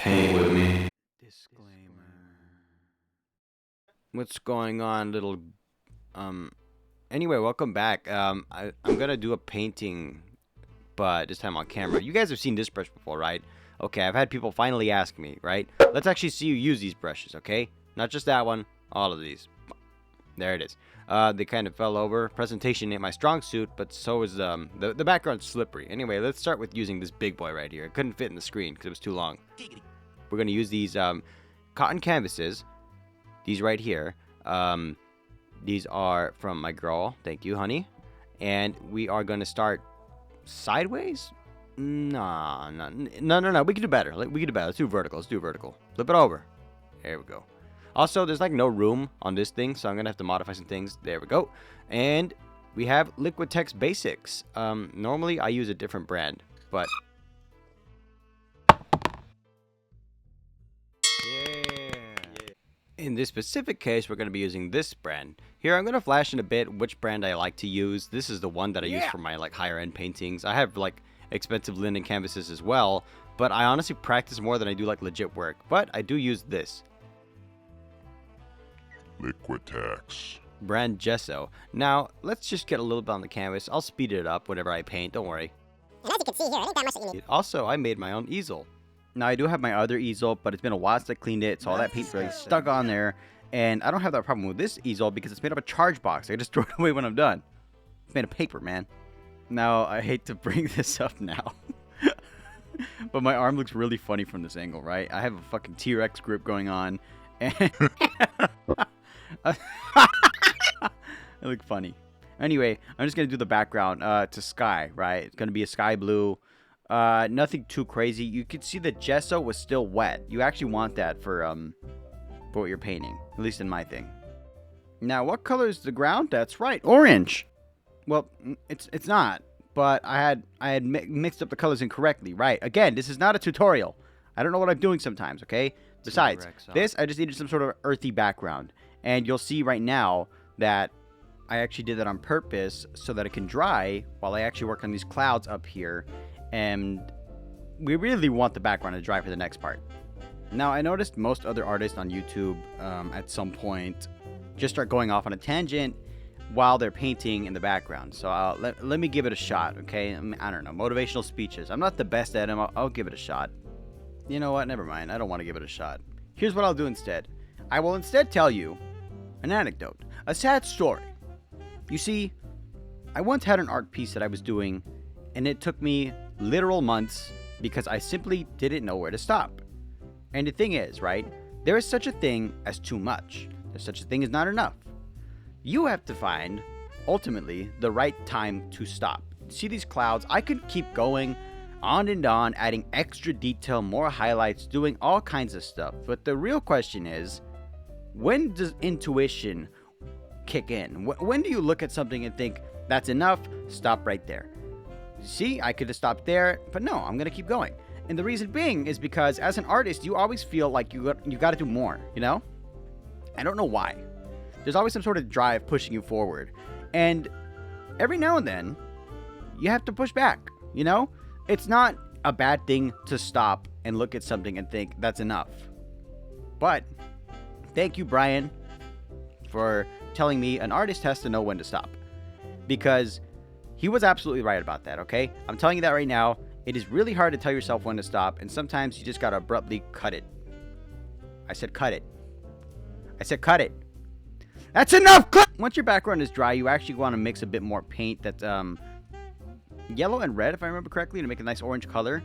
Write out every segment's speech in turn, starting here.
Paint with me. Disclaimer. What's going on, little anyway, welcome back. I'm gonna do a painting, but this time on camera. You guys have seen this brush before, right? Okay, I've had people finally ask me, right? Let's actually see you use these brushes, okay? Not just that one, all of these. There it is. They kind of fell over. Presentation ain't my strong suit, but so is the background's slippery. Anyway, let's start with using this big boy right here. It couldn't fit in the screen because it was too long. We're gonna use these cotton canvases. These right here. These are from my girl. Thank you, honey. And we are gonna start sideways. No. We can do better. We can do better. Let's do vertical. Flip it over. There we go. Also, there's like no room on this thing, so I'm gonna have to modify some things. There we go. And we have Liquid Text Basics. Normally I use a different brand, but in this specific case, we're going to be using this brand. Here, I'm going to flash in a bit which brand I like to use. This is the one that I use for my higher end paintings. I have expensive linen canvases as well, but I honestly practice more than I do legit work. But I do use this Liquid Text brand Gesso. Now, let's just get a little bit on the canvas. I'll speed it up whenever I paint, don't worry. And as you can see here, it ain't that much that you need. Also, I made my own easel. Now, I do have my other easel, but it's been a while since I cleaned it, so all that paint's really stuck on there. And I don't have that problem with this easel because it's made up of charge box. I just throw it away when I'm done. It's made of paper, man. Now, I hate to bring this up now. But my arm looks really funny from this angle, right? I have a fucking T-Rex grip going on. And it look funny. Anyway, I'm just going to do the background to sky, right? It's going to be a sky blue. Nothing too crazy. You can see the gesso was still wet. You actually want that for what you're painting, at least in my thing. Now, what color is the ground? That's right, orange. Well, it's not, but I had mixed up the colors incorrectly. Right. Again, this is not a tutorial. I don't know what I'm doing sometimes. Okay. Besides this, I just needed some sort of earthy background, and you'll see right now that I actually did that on purpose so that it can dry while I actually work on these clouds up here. And we really want the background to dry for the next part. Now, I noticed most other artists on YouTube at some point just start going off on a tangent while they're painting in the background. So let me give it a shot, okay? I don't know, motivational speeches. I'm not the best at them. I'll give it a shot. You know what? Never mind. I don't want to give it a shot. Here's what I'll do instead. I will instead tell you an anecdote, a sad story. You see, I once had an art piece that I was doing, and it took me literal months because I simply didn't know where to stop. And the thing is, right, there is such a thing as too much. There's such a thing as not enough. You have to find, ultimately, the right time to stop. See these clouds? I could keep going on and on, adding extra detail, more highlights, doing all kinds of stuff. But the real question is, when does intuition kick in? When do you look at something and think, that's enough, stop right there? See, I could have stopped there, but no, I'm going to keep going. And the reason being is because as an artist, you always feel like you got to do more, you know? I don't know why. There's always some sort of drive pushing you forward. And every now and then, you have to push back, you know? It's not a bad thing to stop and look at something and think, that's enough. But thank you, Brian, for telling me an artist has to know when to stop. Because he was absolutely right about that, okay? I'm telling you that right now. It is really hard to tell yourself when to stop, and sometimes you just gotta abruptly cut it. I said cut it. That's enough! Once your background is dry, you actually want to mix a bit more paint that's yellow and red, if I remember correctly, to make a nice orange color,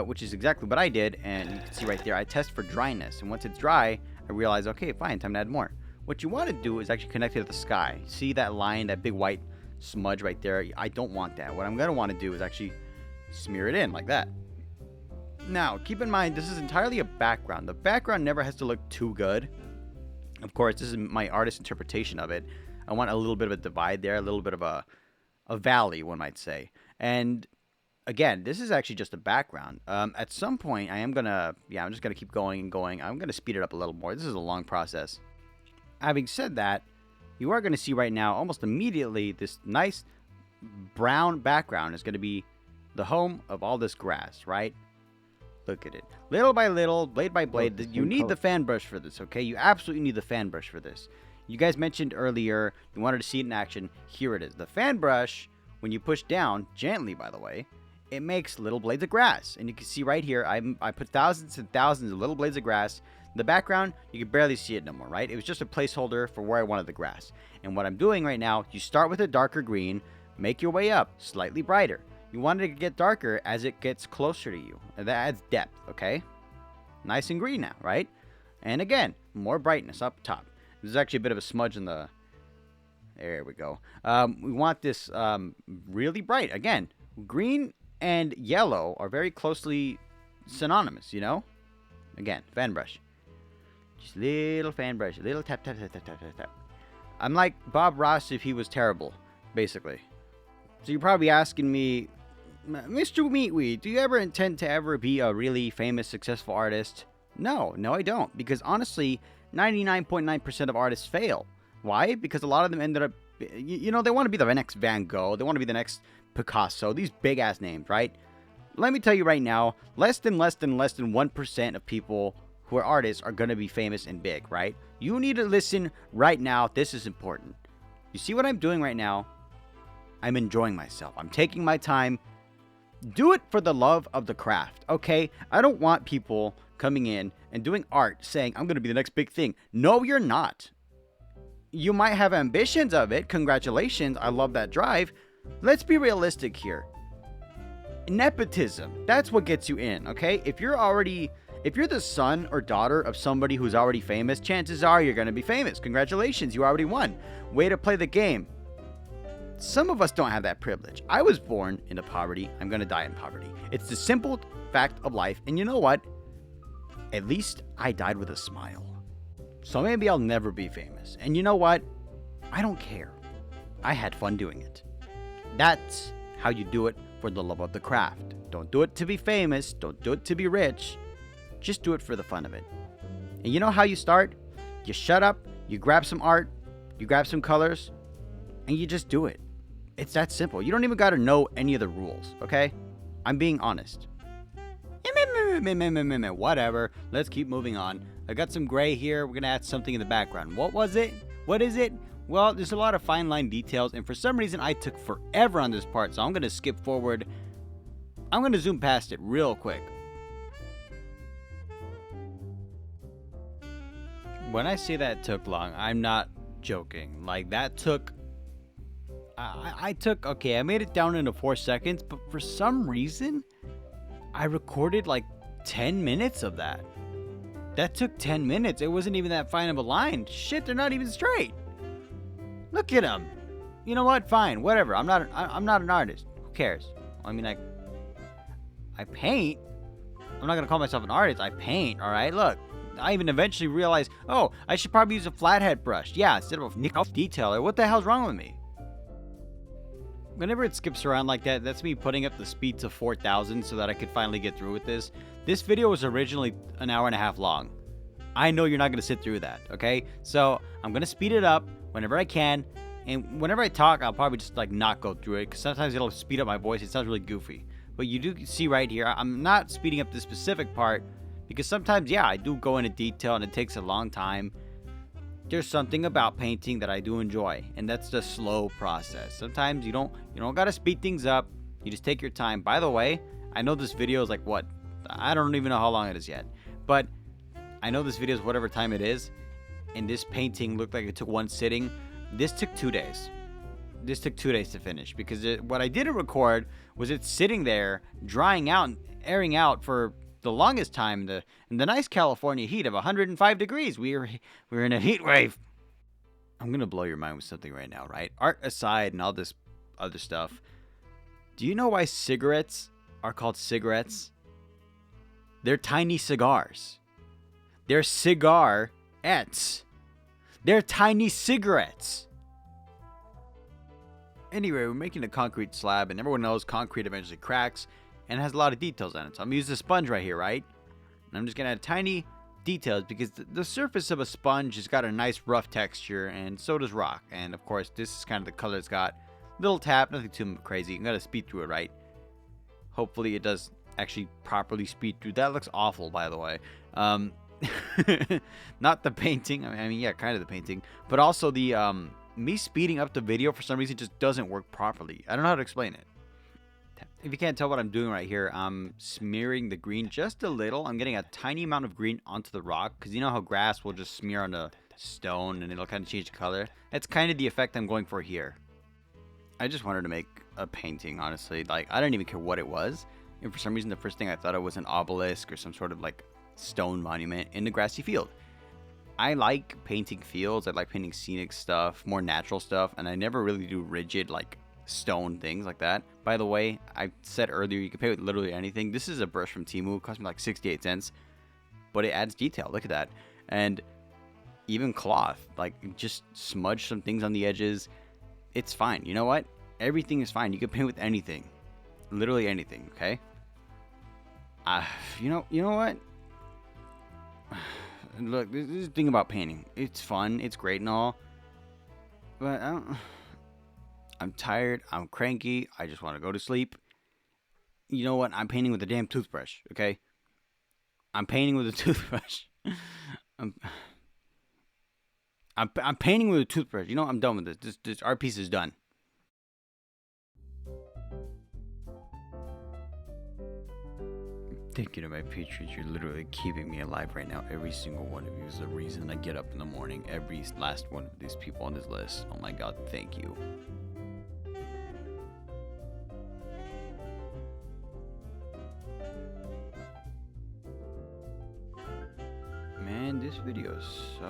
which is exactly what I did. And you can see right there, I test for dryness. And once it's dry, I realize, okay, fine, time to add more. What you want to do is actually connect it to the sky. See that line, that big white smudge right there? I don't want that. What I'm going to want to do is actually smear it in like that. Now, keep in mind, this is entirely a background. The background never has to look too good. Of course, this is my artist's interpretation of it. I want a little bit of a divide there, a little bit of a valley, one might say. And again, this is actually just a background. At some point, I'm just going to keep going and going. I'm going to speed it up a little more. This is a long process. Having said that, you are going to see right now, almost immediately, this nice brown background is going to be the home of all this grass, right? Look at it. Little by little, blade by blade. Look, You need the fan brush for this, okay? You absolutely need the fan brush for this. You guys mentioned earlier you wanted to see it in action. Here it is. The fan brush, when you push down, gently by the way, it makes little blades of grass. And you can see right here, I put thousands and thousands of little blades of grass. In the background, you can barely see it no more, right? It was just a placeholder for where I wanted the grass. And what I'm doing right now, you start with a darker green, make your way up, slightly brighter. You want it to get darker as it gets closer to you. And that adds depth, okay? Nice and green now, right? And again, more brightness up top. There's actually a bit of a smudge in the... There we go. We want this really bright. Again, green and yellow are very closely synonymous, you know? Again, fan brush. Just little fan brush. Little tap, tap, tap, tap, tap, tap, tap. I'm like Bob Ross if he was terrible, basically. So you're probably asking me, Mr. Meatweed, do you ever intend to ever be a really famous, successful artist? No, I don't. Because honestly, 99.9% of artists fail. Why? Because a lot of them ended up, you know, they want to be the next Van Gogh. They want to be the next Picasso. These big-ass names, right? Let me tell you right now, less than 1% of people who are artists are going to be famous and big, right? You need to listen right now. This is important. You see what I'm doing right now? I'm enjoying myself. I'm taking my time. Do it for the love of the craft, okay? I don't want people coming in and doing art saying, I'm going to be the next big thing. No, you're not. You might have ambitions of it. Congratulations. I love that drive. Let's be realistic here. Nepotism. That's what gets you in, okay? If you're the son or daughter of somebody who's already famous, chances are you're going to be famous. Congratulations. You already won. Way to play the game. Some of us don't have that privilege. I was born into poverty. I'm going to die in poverty. It's the simple fact of life. And you know what? At least I died with a smile. So maybe I'll never be famous. And you know what? I don't care. I had fun doing it. That's how you do it for the love of the craft. Don't do it to be famous. Don't do it to be rich. Just do it for the fun of it. And you know how you start? You shut up, you grab some art, you grab some colors, and you just do it. It's that simple. You don't even got to know any of the rules, okay? I'm being honest. Whatever. Let's keep moving on. I got some gray here. We're going to add something in the background. What was it? What is it? Well, there's a lot of fine line details, and for some reason I took forever on this part, so I'm going to skip forward. I'm going to zoom past it real quick. When I say that took long, I'm not joking. Like, that took... I made it down into 4 seconds, but for some reason, I recorded like 10 minutes of that. That took 10 minutes. It wasn't even that fine of a line. Shit, they're not even straight. Look at them. You know what? Fine, whatever. I'm not an artist. Who cares? I mean, I paint. I'm not gonna call myself an artist. I paint. All right. Look, I even eventually realized, oh, I should probably use a flathead brush. Yeah, instead of a detailer. What the hell's wrong with me? Whenever it skips around like that, that's me putting up the speed to 4,000 so that I could finally get through with this. This video was originally an hour and a half long. I know you're not going to sit through that, okay? So I'm going to speed it up whenever I can. And whenever I talk, I'll probably just like not go through it because sometimes it'll speed up my voice. It sounds really goofy. But you do see right here, I'm not speeding up this specific part because sometimes, yeah, I do go into detail and it takes a long time. There's something about painting that I do enjoy, and that's the slow process. Sometimes you don't gotta speed things up. You just take your time. By the way, I know this video is like what? I don't even know how long it is yet, but I know this video is whatever time it is, and this painting looked like it took one sitting. This took 2 days. This took 2 days to finish because what I didn't record was it sitting there, drying out and airing out for the longest time in the nice California heat of 105 degrees. We're in a heat wave. I'm gonna blow your mind with something right now, right? Art aside and all this other stuff. Do you know why cigarettes are called cigarettes? They're tiny cigars. They're cigarettes. They're tiny cigarettes. Anyway, we're making a concrete slab, and everyone knows concrete eventually cracks and has a lot of details on it. So I'm gonna use a sponge right here, right? And I'm just gonna add tiny details because the surface of a sponge has got a nice rough texture, and so does rock. And of course, this is kind of the color it's got. Little tap, nothing too crazy. I'm gonna speed through it, right? Hopefully it does actually properly speed through. That looks awful, by the way. Not the painting. I mean, yeah, kind of the painting, but also the me speeding up the video for some reason just doesn't work properly. I don't know how to explain it. If you can't tell what I'm doing right here, I'm smearing the green just a little. I'm getting a tiny amount of green onto the rock, because you know how grass will just smear on a stone and it'll kind of change the color. That's kind of the effect I'm going for here. I just wanted to make a painting, honestly. Like, I didn't even care what it was. And for some reason, the first thing I thought of was an obelisk or some sort of like stone monument in the grassy field. I like painting fields. I like painting scenic stuff, more natural stuff, and I never really do rigid like stone things like that. By the way, I said earlier you can pay with literally anything. This is a brush from Temu. It cost me like 68 cents, but it adds detail. Look at that. And even cloth, like just smudge some things on the edges. It's fine. You know what? Everything is fine. You can paint with anything, literally anything. Okay. You know what? Look, this is the thing about painting. It's fun. It's great and all, but I'm tired. I'm cranky. I just want to go to sleep. You know what? I'm painting with a damn toothbrush. Okay. I'm painting with a toothbrush. I'm painting with a toothbrush. You know, I'm done with this. This art piece is done. Thank you to my patrons. You're literally keeping me alive right now. Every single one of you is the reason I get up in the morning. Every last one of these people on this list. Oh my god, thank you. Man, this video sucks.